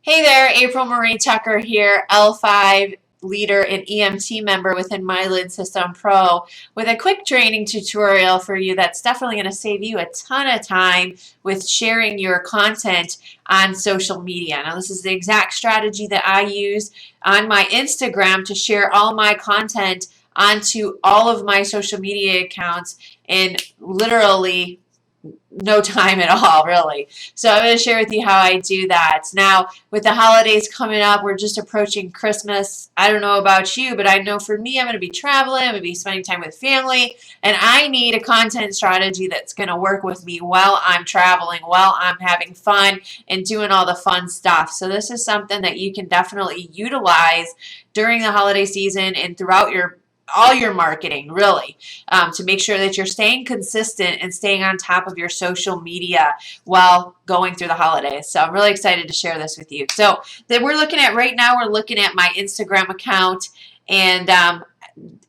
Hey there, April Marie Tucker here, L5 leader and EMT member within MyLid System Pro with a quick training tutorial for you that's definitely going to save you a ton of time with sharing your content on social media. Now, this is the exact strategy that I use on my Instagram to share all my content onto all of my social media accounts in literally no time at all, really. So I'm going to share with you how I do that. Now, with the holidays coming up, we're just approaching Christmas. I don't know about you, but I know for me, I'm going to be traveling, I'm going to be spending time with family, and I need a content strategy that's going to work with me while I'm traveling, while I'm having fun and doing all the fun stuff. So this is something that you can definitely utilize during the holiday season and throughout all your marketing, really, to make sure that you're staying consistent and staying on top of your social media while going through the holidays. So I'm really excited to share this with you. So that we're looking at right now, we're looking at my Instagram account, and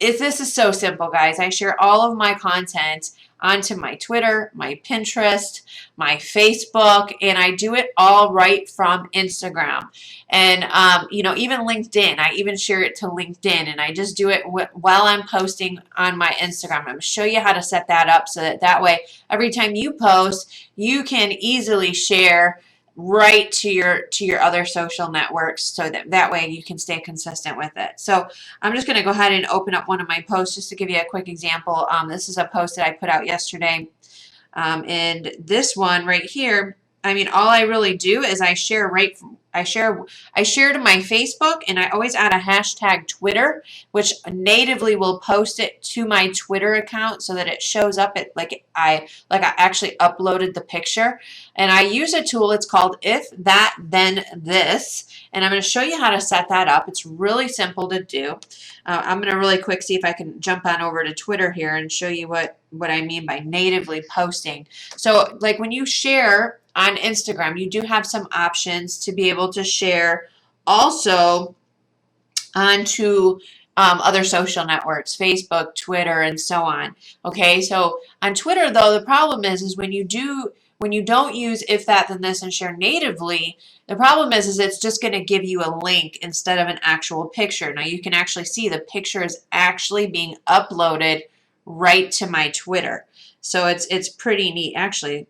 this is so simple, guys. I share all of my content onto my Twitter, my Pinterest, my Facebook, and I do it all right from Instagram. And, even LinkedIn, I even share it to LinkedIn, and I just do it while I'm posting on my Instagram. I'm going to show you how to set that up so that way every time you post, you can easily share right to your other social networks, so that way you can stay consistent with it. So I'm just going to go ahead and open up one of my posts just to give you a quick example. This is a post that I put out yesterday, and this one right here, I mean, all I really do is I share to my Facebook, and I always add a hashtag Twitter, which natively will post it to my Twitter account so that it shows up like I actually uploaded the picture. And I use a tool, it's called If That Then This, and I'm going to show you how to set that up. It's really simple to do. I'm going to really quick see if I can jump on over to Twitter here and show you what I mean by natively posting. So like when you share on Instagram, you do have some options to be able to share also onto other social networks, Facebook, Twitter, and so on. Okay, so on Twitter though, the problem is when you don't use If That Then This and share natively, the problem is it's just going to give you a link instead of an actual picture. Now you can actually see the picture is actually being uploaded right to my Twitter. So it's pretty neat. Actually,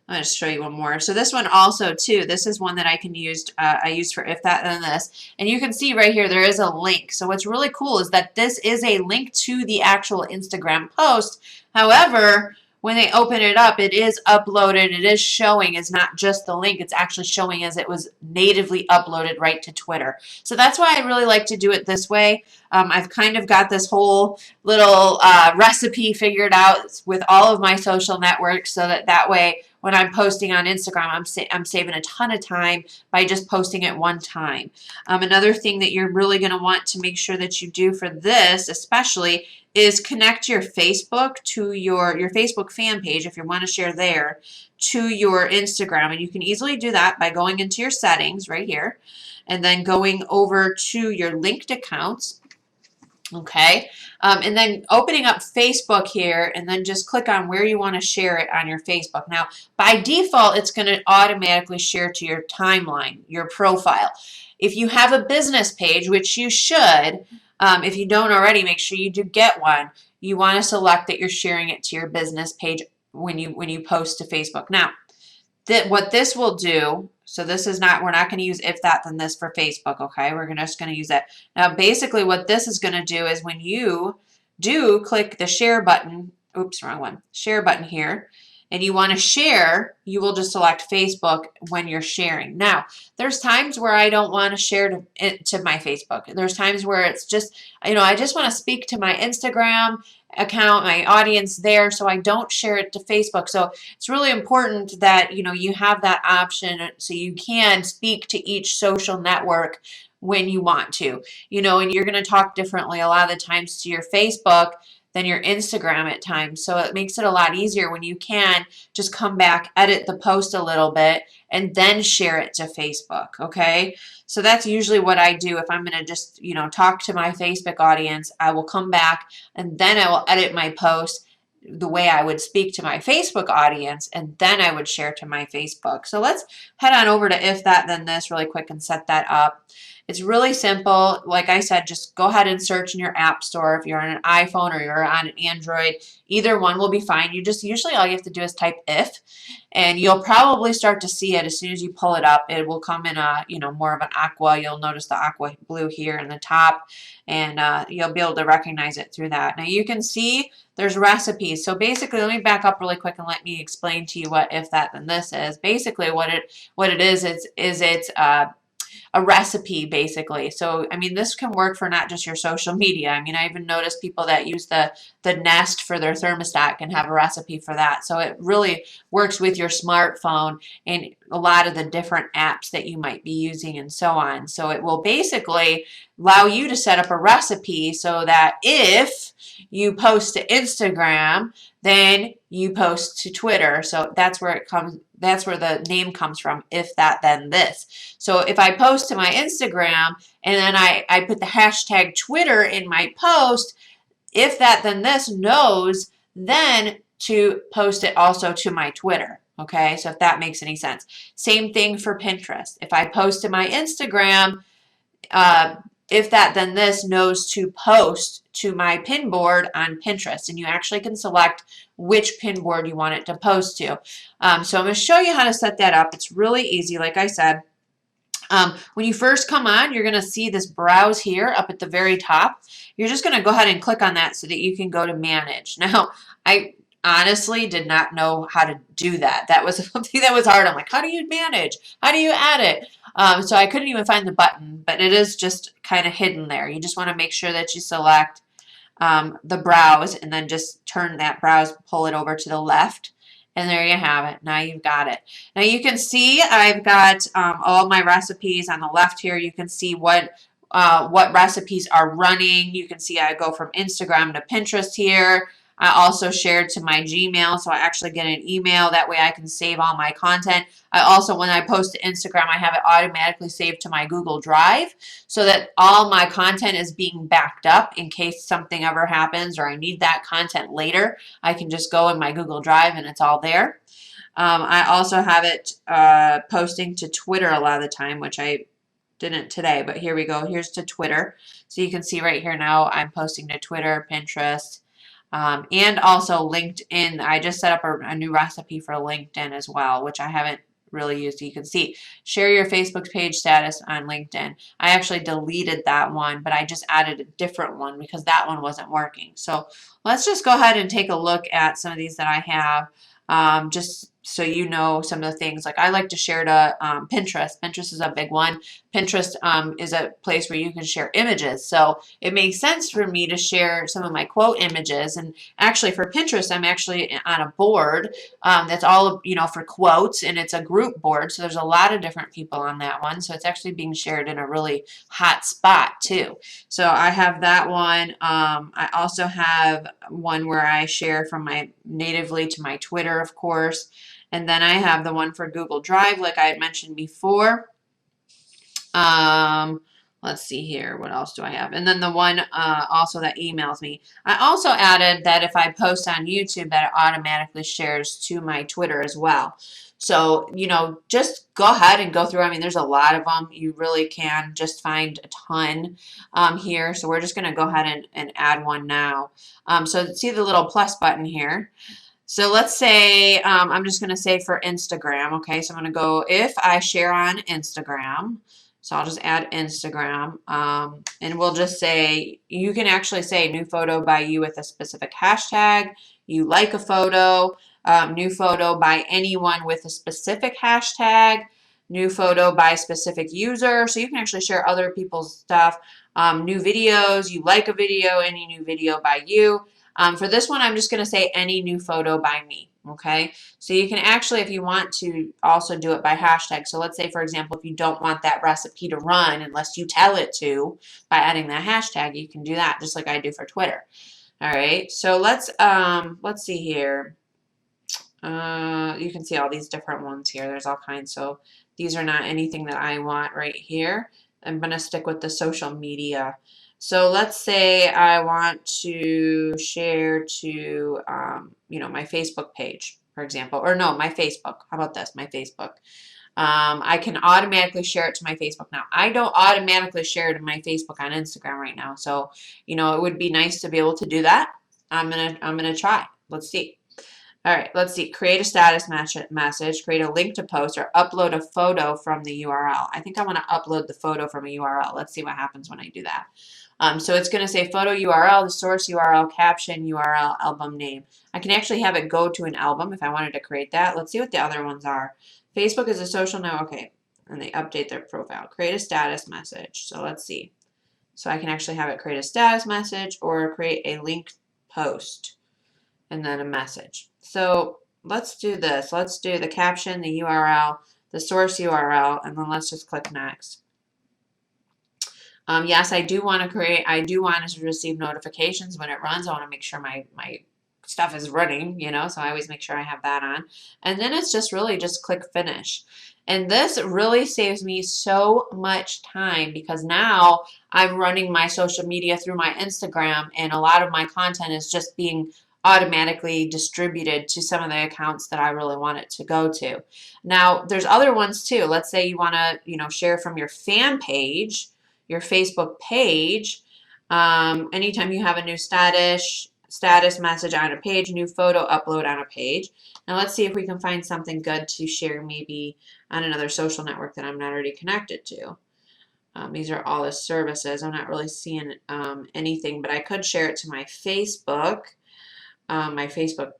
I'm going to show you one more. So this one also too, this is one that I can use, I use for If That Then This. And you can see right here, there is a link. So what's really cool is that this is a link to the actual Instagram post. However, when they open it up, it is uploaded. It is showing as not just the link. It's actually showing as it was natively uploaded right to Twitter. So that's why I really like to do it this way. I've kind of got this whole little recipe figured out with all of my social networks so that way when I'm posting on Instagram, I'm saving a ton of time by just posting it one time. Another thing that you're really going to want to make sure that you do for this especially is connect your Facebook to your Facebook fan page if you want to share there to your Instagram. And you can easily do that by going into your settings right here and then going over to your linked accounts. Okay, and then opening up Facebook here and then just click on where you want to share it on your Facebook. Now, by default, it's going to automatically share to your timeline, your profile. If you have a business page, which you should, if you don't already, make sure you do get one. You want to select that you're sharing it to your business page when you post to Facebook. Now, what this will do, so this is not, we're not going to use If That Then This for Facebook, okay? We're just going to use that. Now, basically what this is going to do is when you do click the share button, oops, wrong one, share button here, and you want to share, you will just select Facebook when you're sharing. Now, there's times where I don't want to share to my Facebook. There's times where it's just, I just want to speak to my Instagram account, my audience there, so I don't share it to Facebook. So it's really important that, you have that option so you can speak to each social network when you want to, and you're going to talk differently a lot of the times to your Facebook than your Instagram at times. So it makes it a lot easier when you can just come back, edit the post a little bit, and then share it to Facebook, okay? So that's usually what I do if I'm going to just, talk to my Facebook audience. I will come back and then I will edit my post, the way I would speak to my Facebook audience, and then I would share to my Facebook. So let's head on over to If That Then This really quick and set that up. It's really simple. Like I said, just go ahead and search in your app store. If you're on an iPhone or you're on an Android, either one will be fine. You just usually all you have to do is type if, and you'll probably start to see it as soon as you pull it up. It will come in a, more of an aqua. You'll notice the aqua blue here in the top, and you'll be able to recognize it through that. Now you can see there's recipes. So basically, let me back up really quick and let me explain to you what If That Then This is. Basically, what it is it's a recipe, basically. So, I mean, this can work for not just your social media. I mean, I even noticed people that use the Nest for their thermostat can have a recipe for that. So it really works with your smartphone and a lot of the different apps that you might be using and so on. So it will basically allow you to set up a recipe so that if you post to Instagram, then you post to Twitter. So that's where it comes. That's where the name comes from, If That Then This. So if I post to my Instagram and then I put the hashtag Twitter in my post, If That Then This knows then to post it also to my Twitter. Okay, so if that makes any sense. Same thing for Pinterest. If I post to my Instagram, If That Then This knows to post to my pin board on Pinterest, and you actually can select which pin board you want it to post to. So I'm going to show you how to set that up. It's really easy, like I said. When you first come on, you're going to see this browse here up at the very top. You're just going to go ahead and click on that so that you can go to manage. Now, I honestly did not know how to do that. That was something that was hard. I'm like, how do you manage? How do you add it? So I couldn't even find the button, but it is just kind of hidden there. You just want to make sure that you select the browse and then just turn that browse, pull it over to the left. And there you have it. Now you've got it. Now you can see I've got all my recipes on the left here. You can see what recipes are running. You can see I go from Instagram to Pinterest here. I also shared to my Gmail, so I actually get an email. That way I can save all my content. I also, when I post to Instagram, I have it automatically saved to my Google Drive so that all my content is being backed up in case something ever happens or I need that content later. I can just go in my Google Drive and it's all there. I also have it posting to Twitter a lot of the time, which I didn't today, but here we go. Here's to Twitter. So you can see right here now I'm posting to Twitter, Pinterest, and also LinkedIn. I just set up a new recipe for LinkedIn as well, which I haven't really used. You can see share your Facebook page status on LinkedIn. I actually deleted that one, but I just added a different one because that one wasn't working. So let's just go ahead and take a look at some of these that I have. Just so you know some of the things. Like I like to share to Pinterest. Pinterest is a big one. Pinterest is a place where you can share images. So it makes sense for me to share some of my quote images. And actually for Pinterest, I'm actually on a board that's all, for quotes, and it's a group board. So there's a lot of different people on that one. So it's actually being shared in a really hot spot too. So I have that one. I also have one where I share from my natively to my Twitter, of course. And then I have the one for Google Drive, like I had mentioned before. Let's see here. What else do I have? And then the one also that emails me. I also added that if I post on YouTube, that it automatically shares to my Twitter as well. So, just go ahead and go through. I mean, there's a lot of them. You really can just find a ton here. So we're just going to go ahead and add one now. So see the little plus button here. So let's say, I'm just going to say for Instagram, okay, so I'm going to go, if I share on Instagram, so I'll just add Instagram, and we'll just say, you can actually say new photo by you with a specific hashtag, you like a photo, new photo by anyone with a specific hashtag, new photo by specific user, so you can actually share other people's stuff, new videos, you like a video, any new video by you. For this one, I'm just going to say any new photo by me, okay? So you can actually, if you want to, also do it by hashtag. So let's say, for example, if you don't want that recipe to run unless you tell it to by adding that hashtag, you can do that just like I do for Twitter. All right, so let's see here. You can see all these different ones here. There's all kinds. So these are not anything that I want right here. I'm going to stick with the social media So let's say I want to share to, my Facebook page, for example, or no, my Facebook. How about this? My Facebook. I can automatically share it to my Facebook now. I don't automatically share it to my Facebook on Instagram right now. So, it would be nice to be able to do that. I'm gonna try. Let's see. All right, let's see. Create a status message, create a link to post, or upload a photo from the URL. I think I want to upload the photo from a URL. Let's see what happens when I do that. So it's going to say photo URL, the source URL, caption URL, album name. I can actually have it go to an album if I wanted to create that. Let's see what the other ones are. Facebook is a social network. Okay, and they update their profile. Create a status message. So let's see. So I can actually have it create a status message or create a link post and then a message. So let's do this. Let's do the caption, the URL, the source URL, and then let's just click next. Yes, I do want to receive notifications when it runs. I want to make sure my stuff is running, so I always make sure I have that on. And then it's just really just click finish. And this really saves me so much time because now I'm running my social media through my Instagram and a lot of my content is just being automatically distributed to some of the accounts that I really want it to go to. Now, there's other ones too. Let's say you want to, share from your fan page, your Facebook page. Anytime you have a new status message on a page, new photo upload on a page. Now let's see if we can find something good to share maybe on another social network that I'm not already connected to. These are all the services. I'm not really seeing anything, but I could share it to my Facebook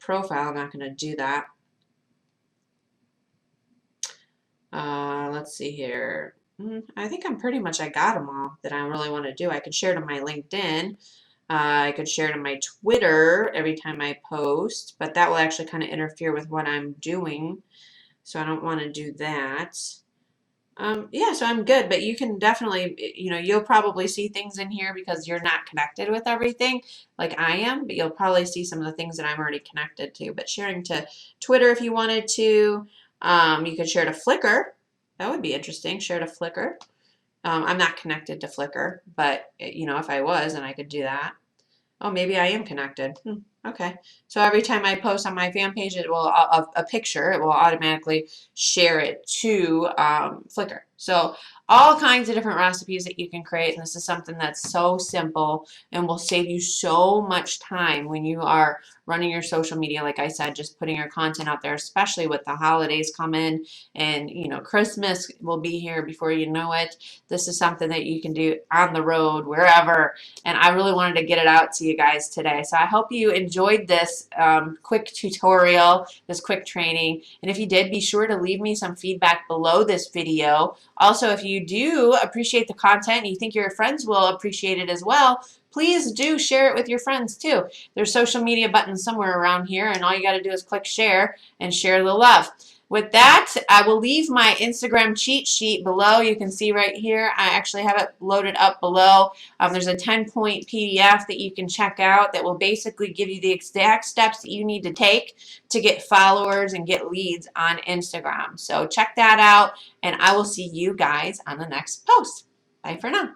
profile. I'm not going to do that. Let's see here. I think I got them all that I really want to do. I could share to my LinkedIn. I could share to my Twitter every time I post, but that will actually kind of interfere with what I'm doing. So I don't want to do that. Yeah, so I'm good, but you can definitely, you'll probably see things in here because you're not connected with everything like I am, but you'll probably see some of the things that I'm already connected to. But sharing to Twitter if you wanted to, you could share to Flickr. That would be interesting. Share to Flickr. I'm not connected to Flickr, but if I was, then I could do that. Oh, maybe I am connected. Okay. So every time I post on my fan page, it will a picture. It will automatically share it to Flickr. So all kinds of different recipes that you can create. And this is something that's so simple and will save you so much time when you are running your social media. Like I said, just putting your content out there, especially with the holidays coming and Christmas will be here before you know it. This is something that you can do on the road, wherever. And I really wanted to get it out to you guys today. So I hope you enjoyed this quick tutorial, this quick training. And if you did, be sure to leave me some feedback below this video. Also, if you do appreciate the content and you think your friends will appreciate it as well, please do share it with your friends too. There's social media buttons somewhere around here, and all you got to do is click share and share the love. With that, I will leave my Instagram cheat sheet below. You can see right here, I actually have it loaded up below. There's a 10-point PDF that you can check out that will basically give you the exact steps that you need to take to get followers and get leads on Instagram. So check that out, and I will see you guys on the next post. Bye for now.